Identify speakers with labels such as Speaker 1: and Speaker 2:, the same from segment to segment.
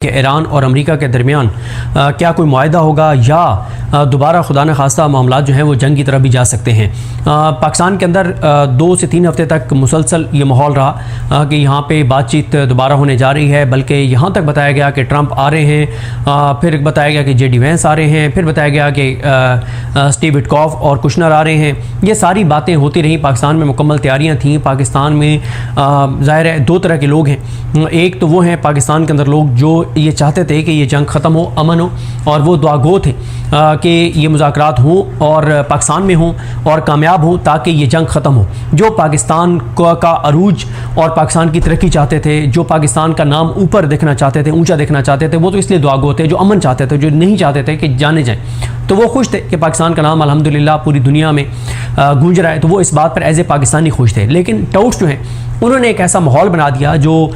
Speaker 1: कि ईरान और अमेरिका के दरमियान क्या कोई मुआहदा होगा या दोबारा खुदा न खास्ता मामला जो हैं वो जंग की तरफ भी जा सकते हैं। पाकिस्तान के अंदर 2 से 3 हफ्ते तक मुसलसल ये माहौल रहा कि यहाँ पे बातचीत दोबारा होने जा रही है, बल्कि यहाँ तक बताया गया कि ट्रंप आ रहे हैं, फिर बताया गया कि JD वैंस आ रहे हैं, फिर बताया गया कि स्टीव विटकॉफ और कुशनर आ रहे हैं। ये सारी बातें होती रहीं, पाकिस्तान में मुकम्मल तैयारियाँ थीं। पाकिस्तान में ज़ाहिर है 2 तरह के लोग हैं। एक तो वो हैं पाकिस्तान के अंदर लोग जो ये चाहते थे कि ये जंग ख़त्म हो, अमन हो, और वो दुआगो थे कि ये मुज़ाकरात हों और पाकिस्तान में हों और कामयाब हों ताकि ये जंग ख़त्म हो। जो पाकिस्तान का अरूज और पाकिस्तान की तरक्की चाहते थे, जो पाकिस्तान का नाम ऊपर देखना चाहते थे, ऊंचा देखना चाहते थे, वो तो इसलिए दुआगो थे। जो अमन चाहते थे, जो नहीं चाहते थे कि जाने जाएँ, तो वो खुश थे कि पाकिस्तान का नाम अल्हम्दुलिल्लाह पूरी दुनिया में गूंज रहा है, तो वो इस बात पर एज ए पाकिस्तानी खुश थे। लेकिन टाउट्स जो हैं उन्होंने एक ऐसा माहौल बना दिया जो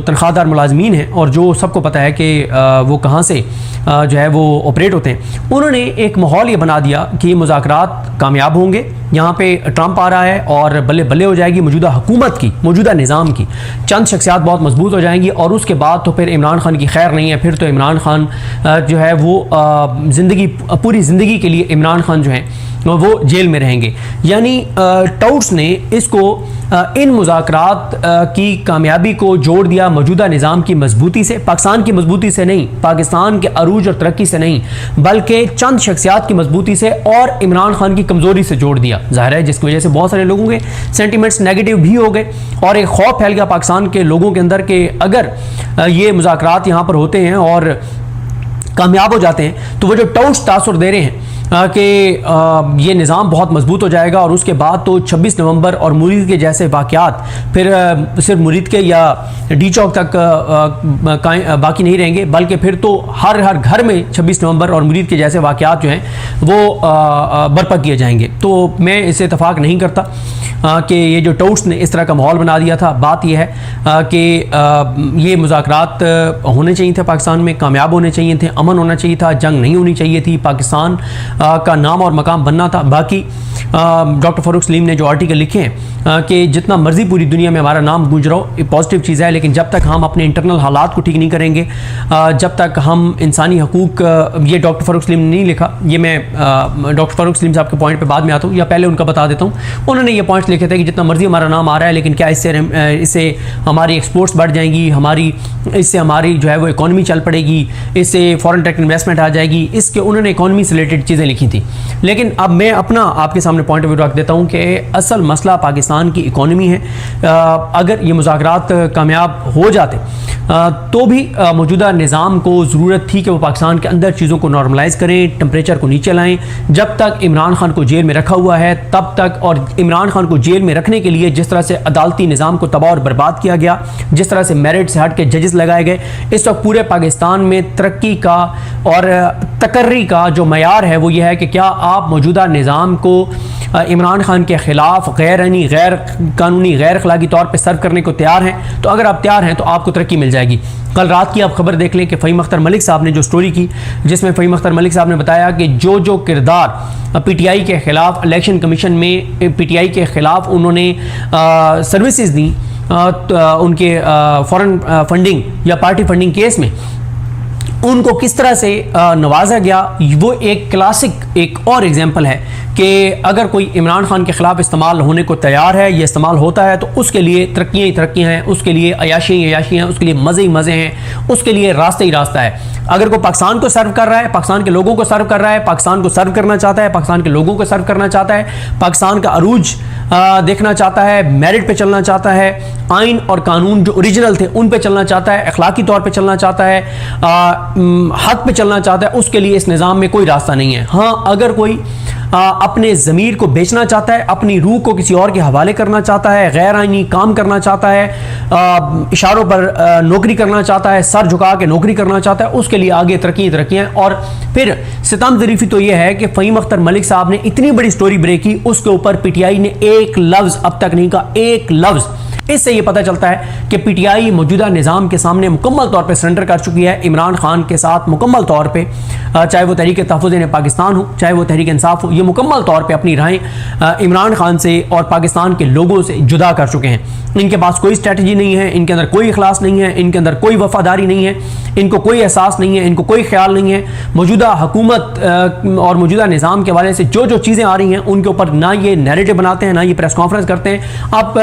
Speaker 1: तनख्वाहदार मुलाजमीन हैं और जो सबको पता है कि वो कहाँ से जो है वो ऑपरेट होते हैं, उन्होंने एक माहौल ये बना दिया कि मुज़ाकरात कामयाब होंगे। यहाँ पे ट्रंप आ रहा है और बल्ले बल्ले हो जाएगी मौजूदा हुकूमत की, मौजूदा निज़ाम की। चंद शख्सियात बहुत मजबूत हो जाएंगी और उसके बाद तो फिर इमरान खान की खैर नहीं है। फिर तो इमरान खान जो है वो पूरी ज़िंदगी के लिए इमरान खान जो है वो जेल में रहेंगे। यानी टाउट्स ने इसको इन मुज़ाकरात की कामयाबी को जोड़ दिया मौजूदा निज़ाम की मजबूती से, पाकिस्तान की मजबूती से नहीं, पाकिस्तान के अरूज और तरक्की से नहीं, बल्कि चंद शख्सियात की मजबूती से और इमरान खान की कमज़ोरी से जोड़ दिया। ज़ाहिर है जिसकी वजह से बहुत सारे लोगों के सेंटिमेंट्स नेगेटिव भी हो गए और एक खौफ फैल गया पाकिस्तान के लोगों के अंदर कि अगर ये मुज़ाकरात यहाँ पर होते हैं और कामयाब हो जाते हैं तो वो जो टाउट्स तासुर दे रहे हैं कि ये निज़ाम बहुत मजबूत हो जाएगा और उसके बाद तो 26 नवंबर और मुरीद के जैसे वाक़यात फिर सिर्फ मुरीद के या डी चौक तक बाकी नहीं रहेंगे, बल्कि फिर तो हर घर में 26 नवंबर और मुरीद के जैसे वाक़यात जो हैं वो बर्पा किए जाएंगे। तो मैं इससे इत्तफाक नहीं करता कि ये जो टाउट्स ने इस तरह का माहौल बना दिया था। बात यह है कि ये मुज़ाकरात होने चाहिए थे, पाकिस्तान में कामयाब होने चाहिए थे, अमन होना चाहिए था, जंग नहीं होनी चाहिए थी, पाकिस्तान का नाम और मकाम बनना था। बाकी डॉक्टर फ़ारूक सलीम ने जो आर्टिकल लिखे हैं कि जितना मर्जी पूरी दुनिया में हमारा नाम गूंज रहा हो, पॉजिटिव चीज़ है, लेकिन जब तक हम अपने इंटरनल हालात को ठीक नहीं करेंगे, जब तक हम इंसानी हकूक़, ये डॉक्टर फ़ारूक सलीम ने नहीं लिखा, ये मैं डॉक्टर फ़ारूक सलीम साहब के पॉइंट पर बाद में आता हूँ या पहले उनका बता देता हूँ। उन्होंने ये पॉइंट्स लिखे थे कि जितना मर्जी हमारा नाम आ रहा है, लेकिन क्या इससे हमारी एक्सपोर्ट्स बढ़ जाएंगी, इससे हमारी जो है वो इकॉनमी चल पड़ेगी, इससे फॉरेन डायरेक्ट इन्वेस्टमेंट आ जाएगी, इसके उन्होंने इकॉनमी से रिलेटेड चीज़ें लिखी थी। लेकिन अब मैं अपना आपके सामने पॉइंट ऑफ व्यू रख देता हूँ कि असल मसला पाकिस्तान की इकॉनमी है। अगर ये मुज़ाकरात कामयाब हो जाते तो भी मौजूदा निज़ाम को ज़रूरत थी कि वो पाकिस्तान के अंदर चीज़ों को नॉर्मलाइज़ करें, टेम्परेचर को नीचे लाएँ। जब तक इमरान खान को जेल में रखा हुआ है तब तक, और इमरान खान को जेल में रखने के लिए जिस तरह से अदालती निज़ाम को तबाह और बर्बाद किया गया, जिस तरह से मेरिट से हट के जजेस लगाए गए, इस वक्त पूरे पाकिस्तान में तरक्की का और तकर्री का जो मयार है वो ये है कि क्या आप मौजूदा निज़ाम को इमरान खान के ख़िलाफ़ गैर आईनी, गैर कानूनी, गैर अखलाकी तौर पर सर्व करने को तैयार हैं। तो अगर आप तैयार हैं तो आपको तरक्की मिल जाएगी। कल रात की आप खबर देख लें कि फ़हीम अख्तर मलिक साहब ने जो स्टोरी की, जिसमें फ़हीम अख्तर मलिक साहब ने बताया कि जो किरदार PTI के ख़िलाफ़ इलेक्शन कमीशन में PTI के ख़िलाफ़ उन्होंने सर्विसेज दी उनके फॉरेन फंडिंग या पार्टी फंडिंग केस में, उनको किस तरह से नवाजा गया, वो एक क्लासिक एक और एग्जाम्पल है कि अगर कोई इमरान खान के ख़िलाफ़ इस्तेमाल होने को तैयार है, ये इस्तेमाल होता है, तो उसके लिए तरक्कियाँ ही तरक्कियाँ हैं, उसके लिए अयाशी ही अयाशी हैं, उसके लिए मज़े ही मज़े हैं, उसके लिए रास्ता ही रास्ता है। अगर कोई पाकिस्तान को सर्व कर रहा है, पाकिस्तान के लोगों को सर्व कर रहा है, पाकिस्तान को सर्व करना चाहता है, पाकिस्तान के लोगों को सर्व करना चाहता है, पाकिस्तान का अरूज देखना चाहता है, मेरिट पे चलना चाहता है, आइन और कानून जो ओरिजिनल थे उन पे चलना चाहता है, अखलाकी तौर पे चलना चाहता है, हक पे चलना चाहता है, उसके लिए इस निज़ाम में कोई रास्ता नहीं है। हाँ, अगर कोई अपने ज़मीर को बेचना चाहता है, अपनी रूह को किसी और के हवाले करना चाहता है, गैर आइनी काम करना चाहता है, इशारों पर नौकरी करना चाहता है, सर झुका के नौकरी करना चाहता है, उसके लिए आगे तरक्कियाँ। और फिर सितम ज़रीफ़ी तो यह है कि फ़हीम अख्तर मलिक साहब ने इतनी बड़ी स्टोरी ब्रेक की, उसके ऊपर PTI ने एक लफ्ज़ अब तक नहीं कहा, एक लफ्ज़ इससे ये पता चलता है कि पीटीआई मौजूदा निज़ाम के सामने मुकम्मल तौर पर सरेंडर कर चुकी है, इमरान खान के साथ मुकम्मल तौर पे, चाहे वो तहरीक तहफ़्फ़ुज़ पाकिस्तान हो, चाहे वो तहरीक इंसाफ हो, ये मुकम्मल तौर पे अपनी राहें इमरान खान से और पाकिस्तान के लोगों से जुदा कर चुके हैं। इनके पास कोई स्ट्रैटेजी नहीं है, इनके अंदर कोई इखलास नहीं है, इनके अंदर कोई वफादारी नहीं है, इनको कोई एहसास नहीं है, इनको कोई ख्याल नहीं है। मौजूदा हुकूमत और मौजूदा निज़ाम के हवाले से जो जो चीज़ें आ रही हैं उनके ऊपर ना ये नैरेटिव बनाते हैं, ना ये प्रेस कॉन्फ्रेंस करते हैं। आप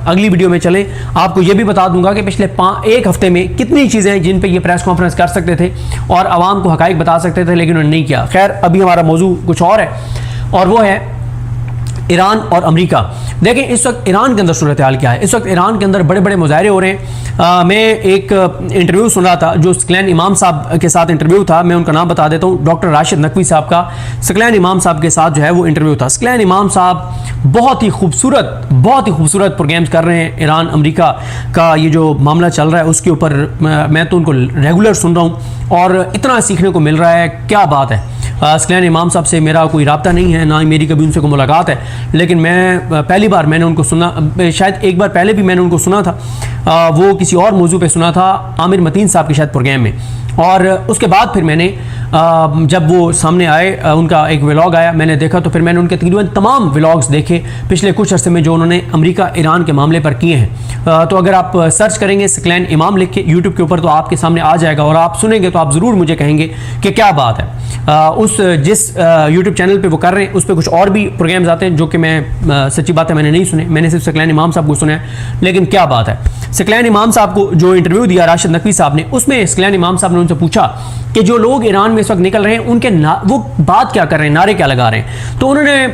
Speaker 1: अगली वीडियो में चलें, आपको ये भी बता दूंगा कि पिछले एक हफ्ते में कितनी चीज़ें हैं जिन पे ये प्रेस कॉन्फ्रेंस कर सकते थे और आवाम को हकाइक बता सकते थे, लेकिन उन्होंने नहीं किया। खैर, अभी हमारा मौजू कुछ और है, और वो है ईरान और अमेरिका। देखें इस वक्त ईरान के अंदर सूरत हाल क्या है। इस वक्त ईरान के अंदर बड़े बड़े मुजाहरे हो रहे हैं। मैं एक इंटरव्यू सुन रहा था, जो सकलैन इमाम साहब के साथ इंटरव्यू था, मैं उनका नाम बता देता हूँ, डॉक्टर राशिद नकवी साहब का सकलैन इमाम साहब के साथ जो है वो इंटरव्यू था। सकलैन इमाम साहब बहुत ही खूबसूरत प्रोग्राम्स कर रहे हैं। ईरान अमेरिका का ये जो मामला चल रहा है उसके ऊपर मैं तो उनको रेगुलर सुन रहा हूँ और इतना सीखने को मिल रहा है, क्या बात है। सकलैन इमाम साहब से मेरा कोई राब्ता नहीं है, ना ही मेरी कभी उनसे कोई मुलाकात है, लेकिन मैं पहली बार मैंने उनको सुना, शायद एक बार पहले भी मैंने उनको सुना था, वो किसी और मौजू पे सुना था, आमिर मतीन साहब के शायद प्रोग्राम में। और उसके बाद फिर मैंने जब वो सामने आए, उनका एक व्लॉग आया, मैंने देखा, तो फिर मैंने उनके तकरीबन तमाम व्लॉग्स देखे पिछले कुछ अर्से में जो उन्होंने अमेरिका ईरान के मामले पर किए हैं। तो अगर आप सर्च करेंगे सकलैन इमाम लिख के यूट्यूब के ऊपर तो आपके सामने आ जाएगा, और आप सुनेंगे तो आप ज़रूर मुझे कहेंगे कि क्या बात है। उस जिस यूट्यूब चैनल पर वो कर रहे हैं उस पर कुछ और भी प्रोग्राम्स आते हैं जो कि मैं सच्ची बात है मैंने नहीं सुने, मैंने सिर्फ सकलैन इमाम साहब को सुना है, लेकिन क्या बात है। सकलैन इमाम साहब को जो इंटरव्यू दिया राशिद नकवी साहब ने, उसमें सकलैन इमाम साहब ने उनसे पूछा कि जो लोग ईरान में इस वक्त निकल रहे हैं उनके वो बात क्या कर रहे हैं, नारे क्या लगा रहे हैं। तो उन्होंने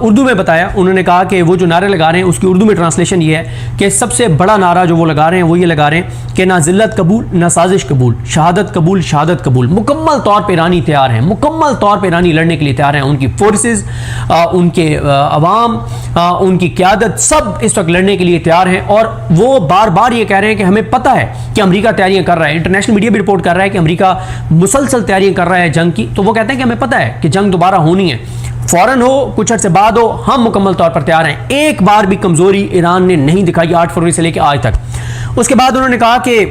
Speaker 1: उर्दू में बताया, उन्होंने कहा कि वो जो नारे लगा रहे हैं उसकी उर्दू में ट्रांसलेशन ये है कि सबसे बड़ा नारा जो वो लगा रहे हैं वो ये लगा रहे हैं कि ना जिल्लत कबूल ना साजिश कबूल, शहादत कबूल शहादत कबूल। मुकम्मल तौर पर ईरानी तैयार हैं, मुकम्मल तौर पर ईरानी लड़ने के लिए तैयार हैं। उनकी फोर्सेज, उनके अवाम, उनकी क़यादत सब इस वक्त लड़ने के लिए तैयार हैं। और वो बार बार ये कह रहे हैं कि हमें पता है कि अमेरिका तैयारियां कर रहा है, इंटरनेशनल मीडिया भी रिपोर्ट कर रहा है कि अमेरिका मुसलसल तैयारियां कर रहा है जंग की। तो वो कहते हैं कि हमें पता है कि जंग दोबारा होनी है, फौरन हो, कुछ अर्से बाद हो, हम मुकम्मल तौर पर तैयार हैं। एक बार भी कमजोरी ईरान ने नहीं दिखाई 8 फरवरी से लेकर आज तक। उसके बाद उन्होंने कहा कि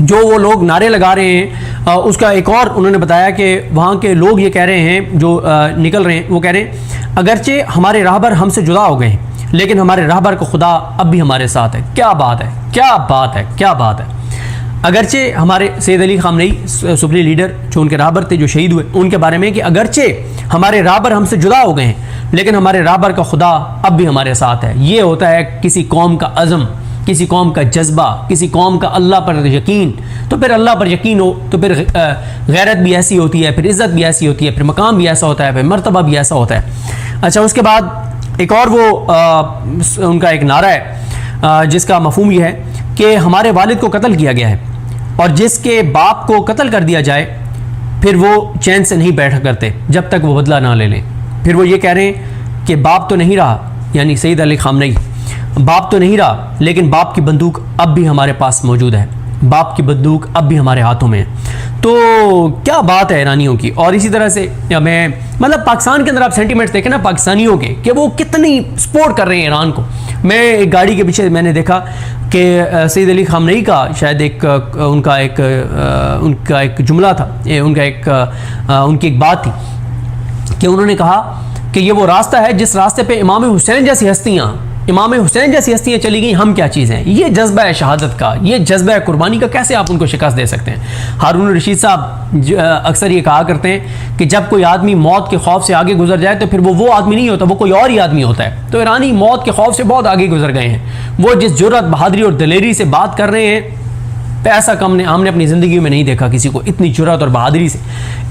Speaker 1: जो वो लोग नारे लगा रहे हैं, उसका एक और उन्होंने बताया कि वहाँ के लोग ये कह रहे हैं जो निकल रहे हैं, वो कह रहे हैं अगरचे हमारे राहबर हमसे जुदा हो गए हैं लेकिन हमारे राहबर को खुदा अब भी हमारे साथ है। क्या बात है, क्या बात है, क्या बात है। अगरचे हमारे Syed Ali Khamenei supreme leader जो उनके राहबर थे जो शहीद हुए, उनके बारे में कि अगरचे हमारे राहबर हमसे जुदा हो गए हैं लेकिन हमारे राहबर का खुदा अब भी हमारे साथ है। ये होता है किसी कौम का अज़म, किसी कौम का जज्बा, किसी कौम का अल्लाह पर यकीन। तो फिर अल्लाह पर यकीन हो तो फिर गैरत भी ऐसी होती है, फिर इज़्ज़त भी ऐसी होती है, फिर मकाम भी ऐसा होता है, फिर मर्तबा भी ऐसा होता है। अच्छा, उसके बाद एक और वो उनका एक नारा है जिसका मफहूम यह है कि हमारे वालिद को कत्ल किया गया है और जिसके बाप को कत्ल कर दिया जाए फिर वो चैन से नहीं बैठा करते जब तक वो बदला ना ले लें। फिर वो ये कह रहे हैं कि बाप तो नहीं रहा, यानी सैयद अली खामनेई, बाप तो नहीं रहा लेकिन बाप की बंदूक अब भी हमारे पास मौजूद है, बाप की बंदूक अब भी हमारे हाथों में है। तो क्या बात है ईरानियों की। और इसी तरह से मैं मतलब पाकिस्तान के अंदर आप सेंटीमेंट्स देखें ना पाकिस्तानियों के कि वो कितनी सपोर्ट कर रहे हैं ईरान को। मैं एक गाड़ी के पीछे मैंने देखा कि सैयद अली खामनेई का शायद उनका एक जुमला था, उनकी एक बात थी कि उन्होंने कहा कि ये वो रास्ता है जिस रास्ते पे इमाम हुसैन जैसी हस्तियां चली गई, हम क्या चीज़ हैं। ये जज्बा है शहादत का, ये जज्बा है कुर्बानी का, कैसे आप उनको शिकस्त दे सकते हैं। हारून रशीद साहब अक्सर ये कहा करते हैं कि जब कोई आदमी मौत के खौफ से आगे गुजर जाए तो फिर वो आदमी नहीं होता, वो कोई और ही आदमी होता है। तो ईरानी मौत के खौफ से बहुत आगे गुजर गए हैं। वो जिस जुर्रत, बहादुरी और दलेरी से बात कर रहे हैं, ऐसा हमने अपनी ज़िंदगी में नहीं देखा किसी को इतनी जुर्रत और बहादुरी से,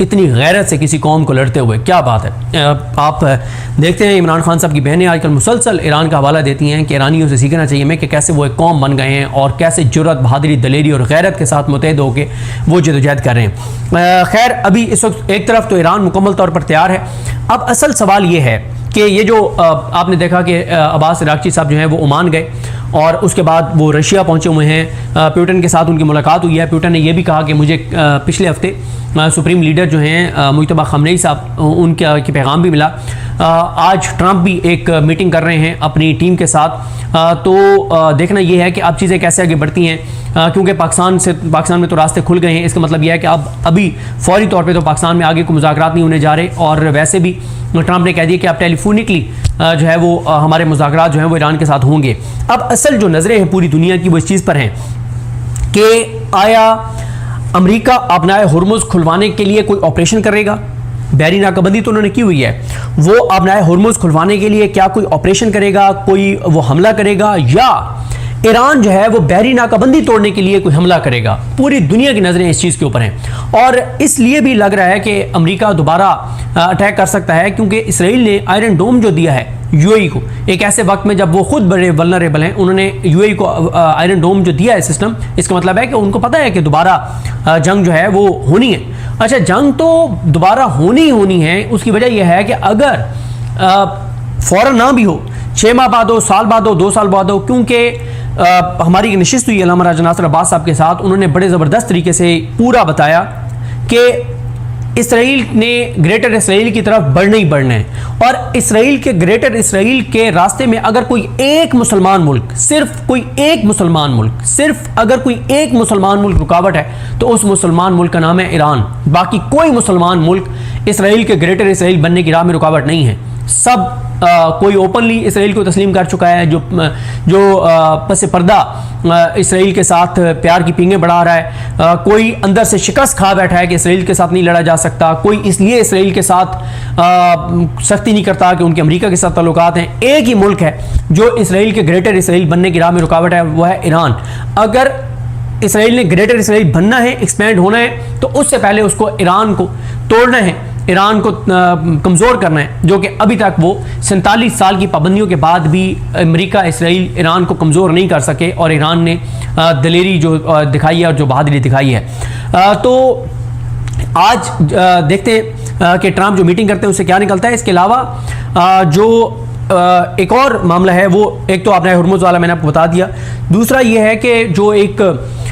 Speaker 1: इतनी गैरत से किसी कौम को लड़ते हुए। क्या बात है। आप देखते हैं इमरान खान साहब की बहनें आजकल मुसलसल ईरान का हवाला देती हैं कि ईरानियों से सीखना चाहिए हमें कि कैसे वो एक कौम बन गए हैं और कैसे जुर्रत, बहादुरी, दलेरी और गैरत के साथ मुतहद होकर वो जदोजहद कर रहे हैं। खैर, अभी इस वक्त एक तरफ तो ईरान मुकम्मल तौर पर तैयार है। अब असल सवाल ये है कि ये जो आपने देखा कि अब्बास इराक़ची साहब जो हैं वो ओमान गए और उसके बाद वो रशिया पहुंचे हुए हैं। पुतिन के साथ उनकी मुलाकात हुई है। पुतिन ने यह भी कहा कि मुझे पिछले हफ्ते सुप्रीम लीडर जो हैं मुज्तबा खमनेई साहब, उनका की पैगाम भी मिला। आज ट्रंप भी एक मीटिंग कर रहे हैं अपनी टीम के साथ। तो देखना यह है कि अब चीज़ें कैसे आगे बढ़ती हैं, क्योंकि पाकिस्तान में तो रास्ते खुल गए हैं। इसका मतलब यह है कि अब अभी फौरी तौर पे तो पाकिस्तान में आगे कोई मुज़ाकरात नहीं होने जा रहे, और वैसे भी ट्रंप ने कह दिया कि अब टेलीफोनिकली जो है वो हमारे मुज़ाकरात जो हैं वो ईरान के साथ होंगे। अब असल जो नज़रें हैं पूरी दुनिया की वो इस चीज़ पर हैं कि आया अमेरिका अपना हुर्मुज़ खुलवाने के लिए कोई ऑपरेशन करेगा। बहरी नाकाबंदी तो उन्होंने की हुई है, वो अपना हुर्मुज़ खुलवाने के लिए क्या कोई ऑपरेशन करेगा, कोई वो हमला करेगा, या ईरान जो है वो बहरी नाकाबंदी तोड़ने के लिए कोई हमला करेगा। पूरी दुनिया की नज़रें इस चीज़ के ऊपर हैं, और इसलिए भी लग रहा है कि अमेरिका दोबारा अटैक कर सकता है, क्योंकि इसराइल ने आयरन डोम जो दिया है यूएई को, एक ऐसे वक्त में जब वो खुद बड़े वल्नरेबल हैं, उन्होंने यूएई को आयरन डोम जो दिया है सिस्टम, इसका मतलब है कि उनको पता है कि दोबारा जंग जो है वो होनी है। अच्छा, जंग तो दोबारा होनी है, उसकी वजह यह है कि अगर फौरन ना भी हो, 6 माह बाद हो, साल बाद हो, 2 साल बाद हो, क्योंकि हमारी एक नशिस्त हुई अल्लामा राजा नासिर अब्बास साहब के साथ, उन्होंने बड़े ज़बरदस्त तरीके से पूरा बताया कि इसराइल ने ग्रेटर इसराइल की तरफ बढ़ना ही बढ़ना है, और इसराइल के ग्रेटर इसराइल के रास्ते में अगर कोई एक मुसलमान मुल्क, सिर्फ कोई एक मुसलमान मुल्क, सिर्फ अगर कोई एक मुसलमान मुल्क रुकावट है, तो उस मुसलमान मुल्क का नाम है ईरान। बाकी कोई मुसलमान मुल्क इसराइल के ग्रेटर इसराइल बनने की राह में रुकावट नहीं है। सब कोई ओपनली इसराइल को तस्लीम कर चुका है, जो पस पर्दा इसराइल के साथ प्यार की पींगे बढ़ा रहा है। कोई अंदर से शिकस्त खा बैठा है कि इसराइल के साथ नहीं लड़ा जा सकता। कोई इसलिए इसराइल के साथ सख्ती नहीं करता कि उनके अमेरिका के साथ ताल्लुकात हैं। एक ही मुल्क है जो इसराइल के ग्रेटर इसराइल बनने की राह में रुकावट है, वह है ईरान। अगर इसराइल ने ग्रेटर इसराइल बनना है, एक्सपेंड होना है, तो उससे पहले उसको ईरान को तोड़ना है, ईरान को कमज़ोर करना है, जो कि अभी तक वो 47 साल की पाबंदियों के बाद भी अमेरिका इसराइल ईरान को कमज़ोर नहीं कर सके, और ईरान ने दलेरी जो दिखाई है और जो बहादुरी दिखाई है। तो आज देखते हैं कि ट्रंप जो मीटिंग करते हैं उससे क्या निकलता है। इसके अलावा जो एक और मामला है, वो एक तो आपने हुर्मुज़ वाला मैंने आपको बता दिया। दूसरा ये है कि जो एक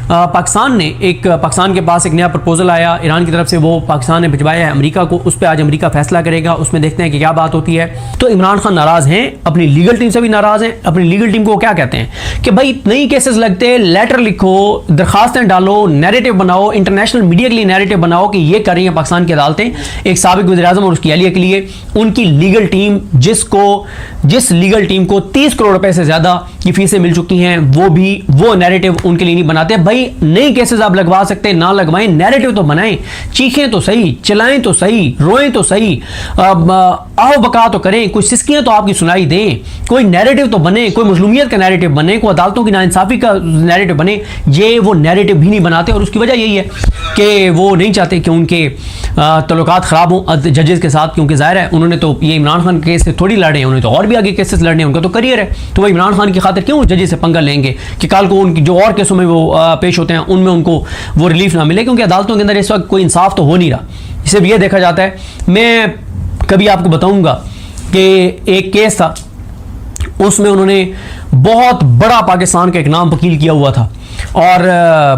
Speaker 1: पाकिस्तान के पास एक नया प्रपोजल आया ईरान की तरफ से, वो पाकिस्तान ने भिजवाया है अमेरिका को। उस पर आज अमेरिका फैसला करेगा, उसमें देखते हैं कि क्या बात होती है। तो इमरान खान नाराज़ हैं, अपनी लीगल टीम से भी नाराज़ हैं। अपनी लीगल टीम को क्या कहते हैं कि भाई नई केसेस लगते हैं, लेटर लिखो, दरखास्तें डालो, नैरेटिव बनाओ, इंटरनेशनल मीडिया के लिए नैरेटिव बनाओ कि ये कर रही हैं पाकिस्तान की अदालतें। एक साबिक वज़ीर-ए-आज़म और उसकी अहलिया के लिए उनकी लीगल टीम, जिस लीगल टीम को 30 करोड़ रुपए से ज़्यादा की फीसें मिल चुकी हैं, वो नैरेटिव उनके लिए नहीं बनाते। भाई नई केसेस आप लगवा सकते, ना लगवाएं, नैरेटिव तो बनाएं, चीखें तो सही, चिल्लाएं तो सही, रोएं तो सही, आओ बका तो करें, कोई सिस्कियां तो आपकी सुनाई दें, कोई नैरेटिव तो बने, कोई मजलूमियत का नैरेटिव बने, कोई अदालतों की नाइंसाफी का नैरेटिव बने। ये वो नैरेटिव भी नहीं बनाते, और उसकी वजह यही है कि वो नहीं चाहते कि उनके तल्लुकात ख़राब हों जजेस के साथ, क्योंकि ज़ाहिर है उन्होंने तो ये इमरान खान के केस से थोड़ी लड़े हैं, उन्होंने तो और भी आगे केसेस लड़ने हैं, उनका तो करियर है। तो वो इमरान खान की खातिर क्यों जजेस से पंगा लेंगे कि कल को उनकी जो और केसों में वो पेश होते हैं उनमें उनको वो रिलीफ ना मिले, क्योंकि अदालतों के अंदर इस वक्त कोई इंसाफ तो हो नहीं रहा। सिर्फ ये देखा जाता है। मैं कभी आपको बताऊंगा कि एक केस था, उसमें उन्होंने बहुत बड़ा पाकिस्तान का एक नाम वकील किया हुआ था, और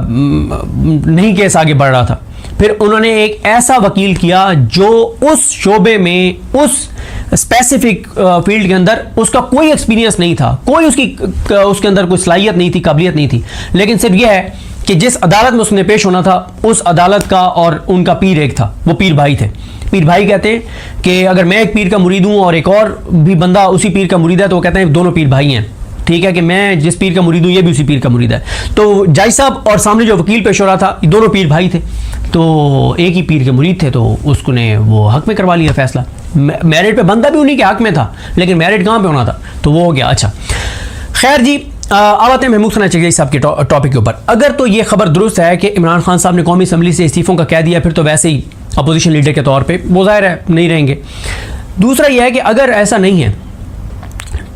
Speaker 1: नहीं केस आगे बढ़ रहा था। फिर उन्होंने एक ऐसा वकील किया जो उस शोबे में, उस स्पेसिफिक फील्ड के अंदर उसका कोई एक्सपीरियंस नहीं था, कोई उसके अंदर कोई सलाहियत नहीं थी, काबिलियत नहीं थी, लेकिन सिर्फ यह है कि जिस अदालत में उसने पेश होना था, उस अदालत का और उनका पीर एक था, वो पीर भाई थे। पीर भाई कहते हैं कि अगर मैं एक पीर का मुरीद हूँ और एक और भी बंदा उसी पीर का मुरीद है, तो वो कहते हैं दोनों पीर भाई हैं। ठीक है कि मैं जिस पीर का मुरीद हूँ, ये भी उसी पीर का मुरीद है। तो जज साहब और सामने जो वकील पेश हो रहा था, दोनों पीर भाई थे, तो एक ही पीर के मुरीद थे, तो उसको ने वो हक में करवा लिया फैसला। मैरिट पे बंदा भी उन्हीं के हक में था, लेकिन मैरिट कहाँ पे होना था, तो वो हो गया। अच्छा खैर जी, अब आते हैं महमूद खान चगई साहब के टॉपिक के ऊपर। अगर तो ये खबर दुरुस्त है कि इमरान खान साहब ने कौमी असम्बली से इस्तीफ़ों का कह दिया, फिर तो वैसे ही अपोजिशन लीडर के तौर पे वो ज़ाहिर है नहीं रहेंगे। दूसरा यह है कि अगर ऐसा नहीं है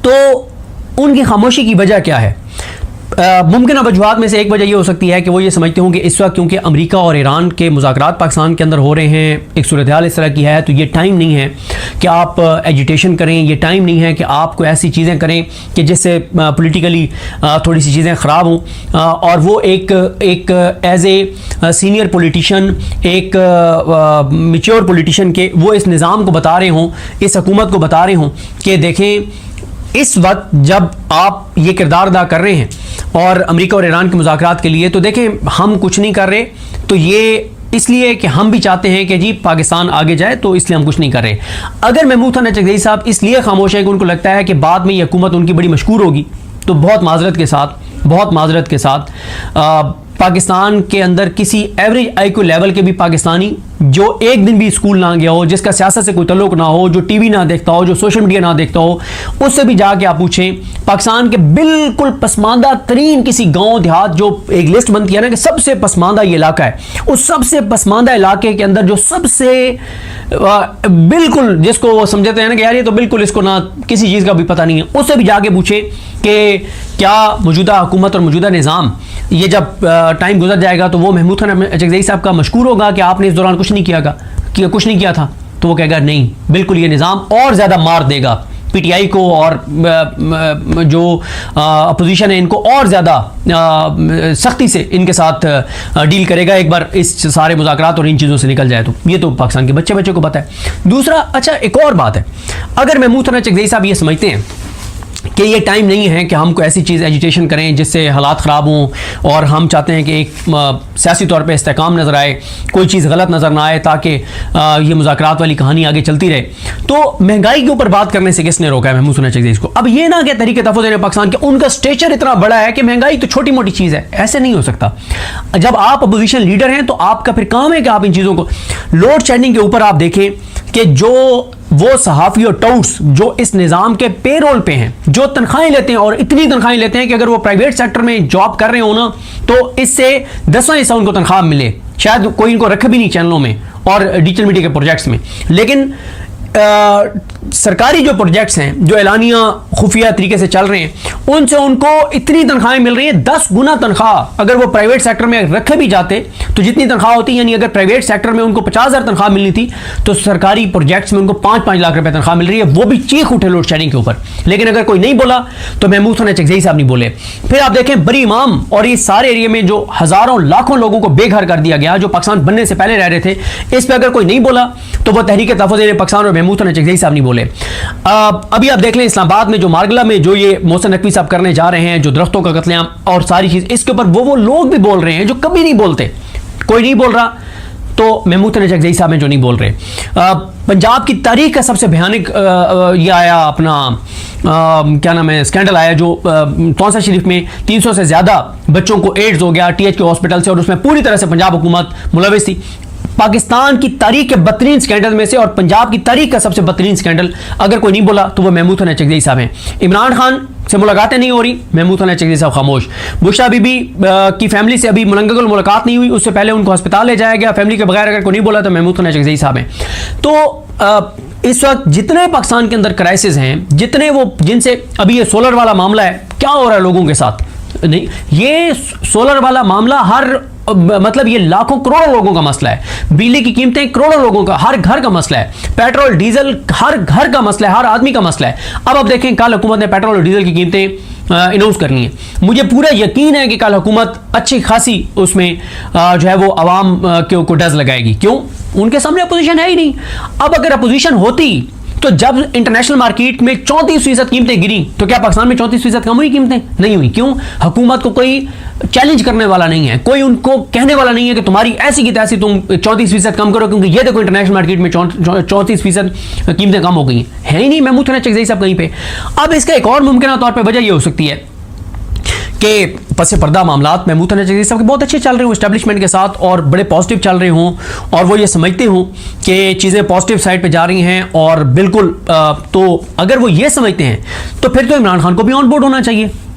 Speaker 1: तो उनकी खामोशी की वजह क्या है। मुमकिन वजूहात में से एक वजह ये हो सकती है कि वो ये समझते हों कि इस वक्त क्योंकि अमेरिका और ईरान के मुज़ाकरात पाकिस्तान के अंदर हो रहे हैं, एक सूरत हाल इस तरह की है, तो ये टाइम नहीं है कि आप एजिटेशन करें, ये टाइम नहीं है कि आप कोई ऐसी चीज़ें करें कि जिससे पॉलिटिकली थोड़ी सी चीज़ें ख़राब हों। और वो एक एज ए सीनियर पॉलिटिशियन, एक मैच्योर पॉलिटिशियन के वो इस निज़ाम को बता रहे हों, इस हुकूमत को बता रहे हों कि देखें इस वक्त जब आप ये किरदार अदा कर रहे हैं और अमेरिका और ईरान के मुज़ाकरात के लिए, तो देखें हम कुछ नहीं कर रहे, तो ये इसलिए कि हम भी चाहते हैं कि जी पाकिस्तान आगे जाए, तो इसलिए हम कुछ नहीं कर रहे। अगर महमूद खान चकदेई साहब इसलिए खामोश है कि उनको लगता है कि बाद में ये हुकूमत उनकी बड़ी मशकूर होगी, तो बहुत माजरत के साथ पाकिस्तान के अंदर किसी एवरेज आईक्यू लेवल के भी पाकिस्तानी जो एक दिन भी स्कूल ना गया हो, जिसका सियासत से कोई तल्लुक ना हो, जो टीवी ना देखता हो, जो सोशल मीडिया ना देखता हो, उससे भी जाके आप पूछें पाकिस्तान के बिल्कुल पसमानदा तरीन किसी गांव देहात, जो एक लिस्ट बनती है ना कि सबसे पसमानदा ये इलाका है, उस सबसे पसमानदा इलाके के अंदर जो सबसे बिल्कुल जिसको वो समझते हैं ना कि यार ये तो बिल्कुल इसको ना किसी चीज़ का भी पता नहीं है, उससे भी जाके पूछे कि क्या मौजूदा हुकूमत और मौजूदा निज़ाम ये जब टाइम गुजर जाएगा तो वो महमूद खान चकदेई साहब का मशकूर होगा कि आपने इस दौरान कुछ नहीं किया था, तो वो कहेगा नहीं, बिल्कुल ये निज़ाम और ज़्यादा मार देगा पीटीआई को, और जो अपोजिशन है इनको और ज़्यादा सख्ती से इनके साथ डील करेगा एक बार इस सारे मुज़ाकरात और इन चीज़ों से निकल जाए। तो ये तो पाकिस्तान के बच्चे को पता है। दूसरा, अच्छा एक और बात है, अगर महमूद खान चकदेई साहब ये समझते हैं कि ये टाइम नहीं है कि हम कोई ऐसी चीज़ एजिटेशन करें जिससे हालात ख़राब हों, और हम चाहते हैं कि एक सियासी तौर पे इस्तेकाम नज़र आए, कोई चीज़ गलत नज़र ना आए, ताकि ये मुज़ाकरात वाली कहानी आगे चलती रहे, तो महंगाई के ऊपर बात करने से किसने रोका है महमूद खान चकदेई को? अब ये ना कि तहरीक तहफ़्फ़ुज़ पाकिस्तान के उनका स्टेचर इतना बड़ा है कि महंगाई तो छोटी मोटी चीज़ है, ऐसे नहीं हो सकता। जब आप अपोजिशन लीडर हैं तो आपका फिर काम है कि आप इन चीज़ों को, लोड शेडिंग के ऊपर आप देखें कि जो वो सहाफ़ी और टाउट्स जो इस निज़ाम के पेरोल पे हैं, जो तनख्वाहें लेते हैं, और इतनी तनख्वाहें लेते हैं कि अगर वो प्राइवेट सेक्टर में जॉब कर रहे हो ना, तो इससे 10वां हिस्सा उनको तनख्वाह मिले, शायद कोई इनको रखे भी नहीं चैनलों में और डिजिटल मीडिया के प्रोजेक्ट्स में। लेकिन सरकारी जो प्रोजेक्ट्स हैं जो एलानिया खुफिया तरीके से चल रहे हैं, उनसे उनको इतनी तनख्वाहें मिल रही हैं, 10 गुना तनख्वाह अगर वो प्राइवेट सेक्टर में रखे भी जाते तो जितनी तनख्वाह होती, यानी अगर प्राइवेट सेक्टर में उनको 50,000 तनख्वाह मिलनी थी, तो सरकारी प्रोजेक्ट्स में उनको 5-5 लाख रुपए तनख्वाह मिल रही है, वो भी चीख उठे लोड शेडिंग के ऊपर। लेकिन अगर कोई नहीं बोला तो महमूद खान चकदेई साहब नहीं बोले। फिर आप देखें बरी इमाम और इस सारे एरिया में जो हजारों लाखों लोगों को बेघर कर दिया गया, जो पाकिस्तान बनने से पहले रह रहे थे, इस पर अगर कोई नहीं बोला तो वो तहरीक तहफ़्फ़ुज़ पाकिस्तान और महमूद खान चकदेई साहब नहीं बोले। अभी आप देख लें इस्लामाबाद में जो मारगला में जो ये मोहसिन नकवी साहब करने जा रहे हैं, जो दरख्तों का कत्लेआम और सारी चीज, इसके ऊपर वो लोग भी बोल रहे हैं जो कभी नहीं बोलते। कोई नहीं बोल रहा तो महमूद खान चकदेई साहब हैं जो नहीं बोल रहे। पंजाब की तारीख का सबसे भयानक ये आया अपना क्या नाम है, स्कैंडल आया, जो तौसा शरीफ में 300 से ज्यादा बच्चों को एड्स हो गया टीएचके हॉस्पिटल से, और उसमें पूरी तरह से पंजाब हुकूमत मुलविस थी। पाकिस्तान की तारीख के बदतरीन स्कैंडल में से और पंजाब की तारीख का सबसे बदतरीन स्कैंडल, अगर कोई नहीं बोला तो वो महमूद खान चकदेई साहब हैं। इमरान खान से मुलाकातें नहीं हो रही, महमूद खान चकदेई साहब खामोश। बुशरा बीबी की फैमिली से अभी मुलंगल मुलाकात नहीं हुई, उससे पहले उनको अस्पताल ले जाया गया, फैमिली के बगैर अगर कोई नहीं बोला तो महमूद खान चकदेई साहब हैं। तो इस वक्त जितने पाकिस्तान के अंदर क्राइसिस हैं, जितने वो जिनसे अभी ये सोलर वाला मामला है, क्या हो रहा है लोगों के साथ, नहीं ये सोलर वाला मामला हर मतलब ये लाखों करोड़ों लोगों का मसला है, बिजली की कीमतें करोड़ों लोगों का, हर घर का मसला है, पेट्रोल डीजल हर घर का मसला है, हर आदमी का मसला है। अब आप देखें कल हुकूमत ने पेट्रोल और डीजल की कीमतें अनाउंस करनी है, मुझे पूरा यकीन है कि कल हुकूमत अच्छी खासी उसमें जो है वो आवाम को डज लगाएगी। क्यों? उनके सामने अपोजिशन है ही नहीं। अब अगर अपोजिशन होती तो जब इंटरनेशनल मार्केट में 34% कीमतें गिरी, तो क्या पाकिस्तान में 34% कम हुई कीमतें? नहीं हुई। क्यों? हुकूमत को कोई चैलेंज करने वाला नहीं है, कोई उनको कहने वाला नहीं है कि तुम्हारी ऐसी की तैसी तुम 34% कम करो, क्योंकि ये देखो इंटरनेशनल मार्केट में 34% कीमतें कम हो गई है ही नहीं। महमूद खान चकदेई साहब कहीं पे। अब इसका एक और मुमकिन तौर पर वजह यह हो सकती है कि पस पर्दा मामलात महमूद खान चकदेई साहब के बहुत अच्छे चल रहे हों इस्टेब्लिशमेंट के साथ, और बड़े पॉजिटिव चल रहे हों, और वो ये समझते हों कि चीज़ें पॉजिटिव साइड पे जा रही हैं, और बिल्कुल तो अगर वो ये समझते हैं तो फिर तो इमरान खान को भी ऑन बोर्ड होना चाहिए।